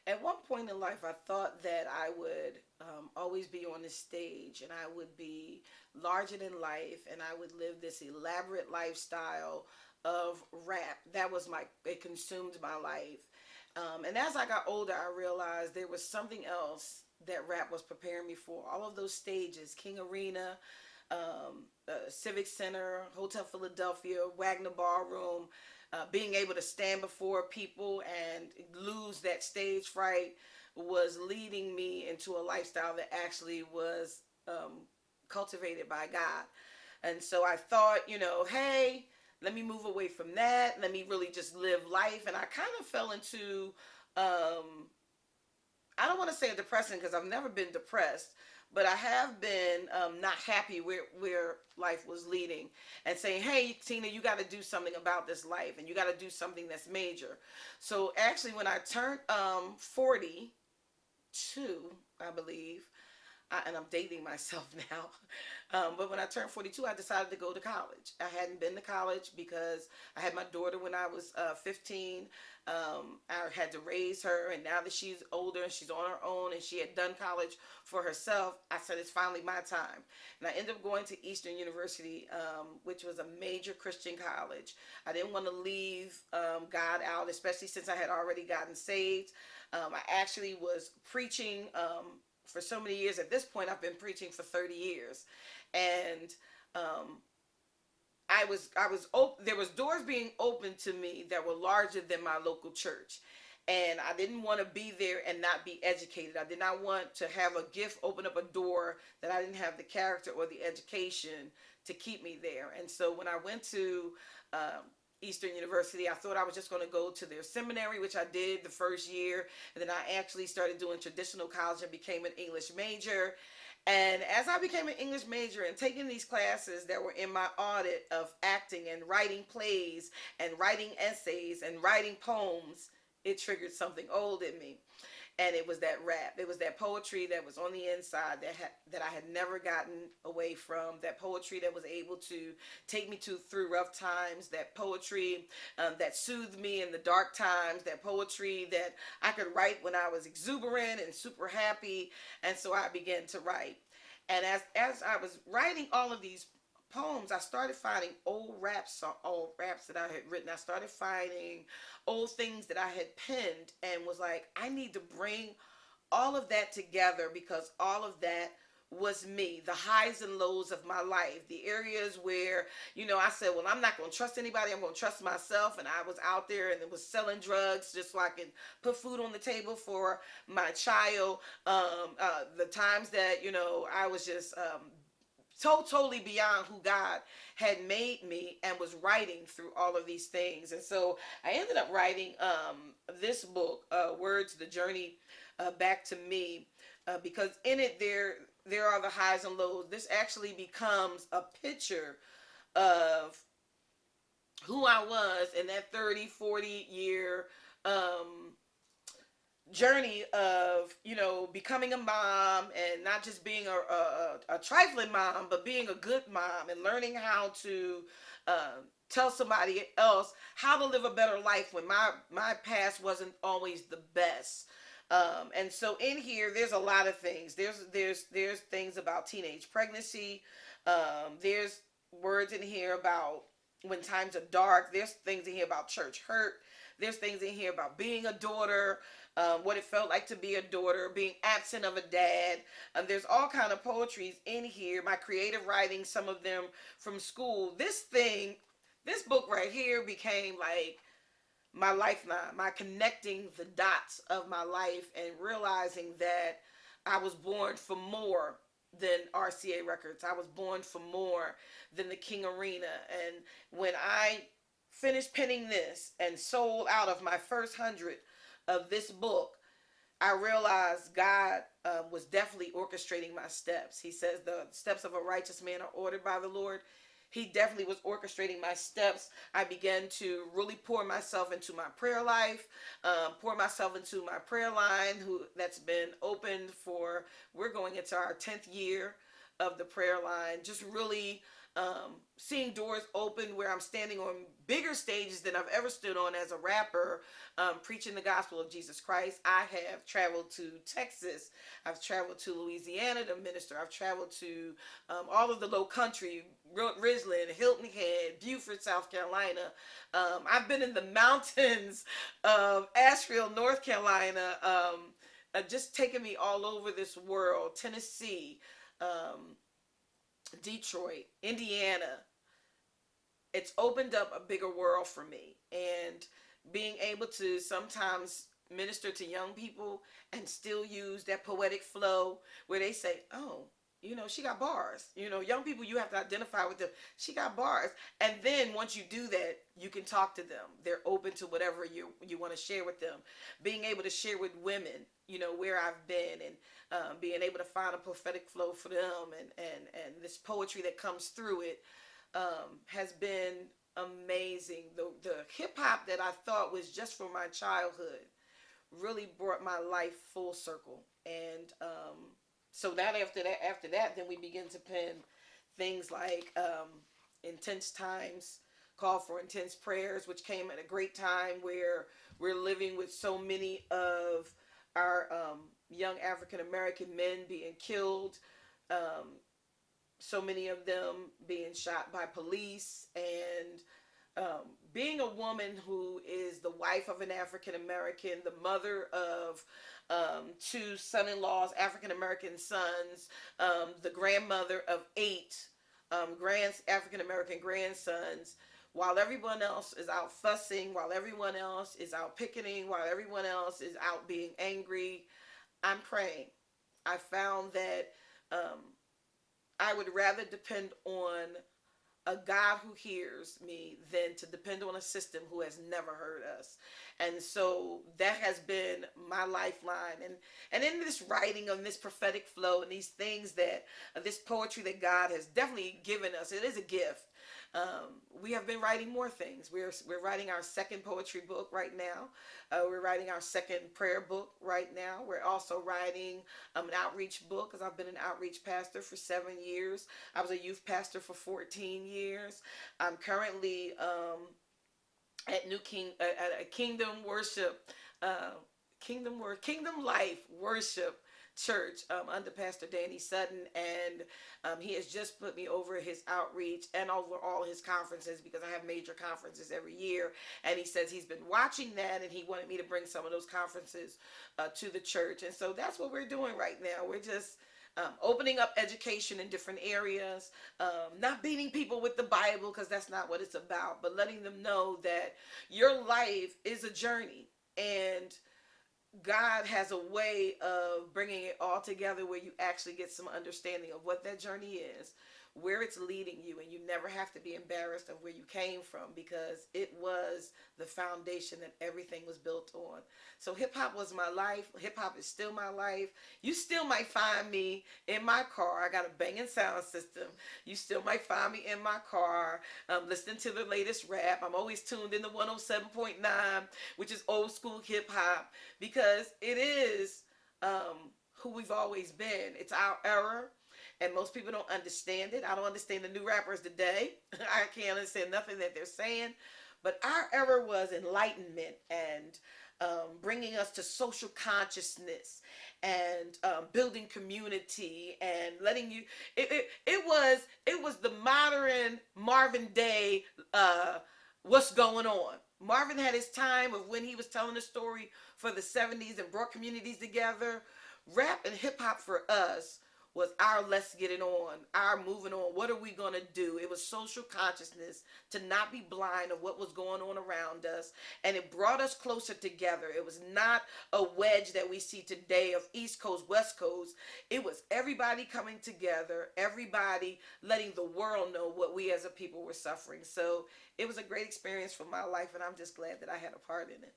At one point in life, I thought that I would always be on the stage and I would be larger than life and I would live this elaborate lifestyle of rap. That was it consumed my life. And as I got older, I realized there was something else that rap was preparing me for. All of those stages, King Arena, Civic Center, Hotel Philadelphia, Wagner Ballroom, being able to stand before people and lose that stage fright was leading me into a lifestyle that actually was cultivated by God. And so I thought, hey, let me move away from that. Let me really just live life. And I kind of fell into I don't want to say a depressing because I've never been depressed, but I have been not happy where life was leading and saying, hey, Tina, you got to do something about this life and you got to do something that's major. So actually, when I turned 42, I believe, and I'm dating myself now. But when I turned 42, I decided to go to college. I hadn't been to college because I had my daughter when I was 15. I had to raise her, and now that she's older and she's on her own and she had done college for herself, I said it's finally my time. And I ended up going to Eastern University, which was a major Christian college. I didn't want to leave God out, especially since I had already gotten saved. I actually was preaching for so many years. At this point, I've been preaching for 30 years, and um, there was doors being opened to me that were larger than my local church. And I didn't want to be there and not be educated. I did not want to have a gift open up a door that I didn't have the character or the education to keep me there. And so when I went to Eastern University, I thought I was just going to go to their seminary, which I did the first year. And then I actually started doing traditional college and became an English major. And as I became an English major and taking these classes that were in my audit of acting and writing plays and writing essays and writing poems, it triggered something old in me. And it was that rap. It was that poetry that was on the inside that I had never gotten away from. That poetry that was able to take me through rough times. That poetry that soothed me in the dark times. That poetry that I could write when I was exuberant and super happy. And so I began to write. And as I was writing all of these poems, I started finding old raps that I had written. I started finding old things that I had penned and was like, I need to bring all of that together because all of that was me, the highs and lows of my life, the areas where, I said, well, I'm not going to trust anybody. I'm going to trust myself. And I was out there and it was selling drugs just so I could put food on the table for my child. The times that, I was just so totally beyond who God had made me and was writing through all of these things. And so I ended up writing this book, Words, The Journey Back to Me, because in it there are the highs and lows. This actually becomes a picture of who I was in that 30, 40 year journey of becoming a mom and not just being a trifling mom but being a good mom and learning how to tell somebody else how to live a better life when my past wasn't always the best. And so in here there's a lot of things. There's things about teenage pregnancy. There's words in here about when times are dark. There's things in here about church hurt. There's things in here about being a daughter, what it felt like to be a daughter, being absent of a dad. There's all kind of poetries in here. My creative writing, some of them from school. This book right here became like my lifeline, my connecting the dots of my life and realizing that I was born for more than RCA Records. I was born for more than the King Arena. And when I finished penning this and sold out of my first 100 of this book, I realized God was definitely orchestrating my steps. He says the steps of a righteous man are ordered by the Lord. He definitely was orchestrating my steps. I began to really pour myself into my prayer life, pour myself into my prayer line, that's been opened for. We're going into our 10th year of the prayer line. Just really seeing doors open where I'm standing on bigger stages than I've ever stood on as a rapper, preaching the gospel of Jesus Christ. I have traveled to Texas. I've traveled to Louisiana to minister. I've traveled to all of the low country, Ridgeland, Hilton Head, Beaufort, South Carolina. I've been in the mountains of Asheville, North Carolina, just taking me all over this world, Tennessee, um, Detroit, Indiana. It's opened up a bigger world for me, and being able to sometimes minister to young people and still use that poetic flow where they say, oh, she got bars. Young people, you have to identify with them. She got bars. And then once you do that, you can talk to them. They're open to whatever you want to share with them. Being able to share with women, where I've been, and being able to find a prophetic flow for them, and this poetry that comes through it, has been amazing. The hip hop that I thought was just from my childhood really brought my life full circle. And so that after that, then we begin to pen things like intense times, call for intense prayers, which came at a great time where we're living with so many of our young African American men being killed, um, so many of them being shot by police, and being a woman who is the wife of an African American, the mother of two son-in-laws, African American sons, the grandmother of eight African American grandsons. While everyone else is out fussing, while everyone else is out picketing, while everyone else is out being angry, I'm praying. I found that um, I would rather depend on a God who hears me than to depend on a system who has never heard us. And so that has been my lifeline. And in this writing, on this prophetic flow, and these things that this poetry that God has definitely given us, it is a gift. We have been writing more things. We're writing our second poetry book right now. We're writing our second prayer book right now. We're also writing an outreach book, because I've been an outreach pastor for 7 years. I was a youth pastor for 14 years. I'm currently at at a Kingdom Worship, Kingdom Life Worship Church, under Pastor Danny Sutton, and he has just put me over his outreach and over all his conferences, because I have major conferences every year, and he says he's been watching that, and he wanted me to bring some of those conferences to the church. And so that's what we're doing right now. We're just opening up education in different areas, not beating people with the Bible, because that's not what it's about, but letting them know that your life is a journey, and God has a way of bringing it all together where you actually get some understanding of what that journey is, where it's leading you, and you never have to be embarrassed of where you came from, because it was the foundation that everything was built on. So hip hop was my life. Hip hop is still my life. You still might find me in my car. I got a banging sound system. You still might find me in my car, listening to the latest rap. I'm always tuned in to 107.9, which is old school hip hop, because it is who we've always been. It's our era, and most people don't understand it. I don't understand the new rappers today. I can't understand nothing that they're saying. But our era was enlightenment, and bringing us to social consciousness, and building community, and letting you. It was the modern Marvin Day. What's going on? Marvin had his time of when he was telling a story for the 70s and brought communities together. Rap and hip hop for us was our let's get it on, our moving on. What are we going to do? It was social consciousness, to not be blind of what was going on around us. And it brought us closer together. It was not a wedge that we see today of East Coast, West Coast. It was everybody coming together, everybody letting the world know what we as a people were suffering. So it was a great experience for my life, and I'm just glad that I had a part in it.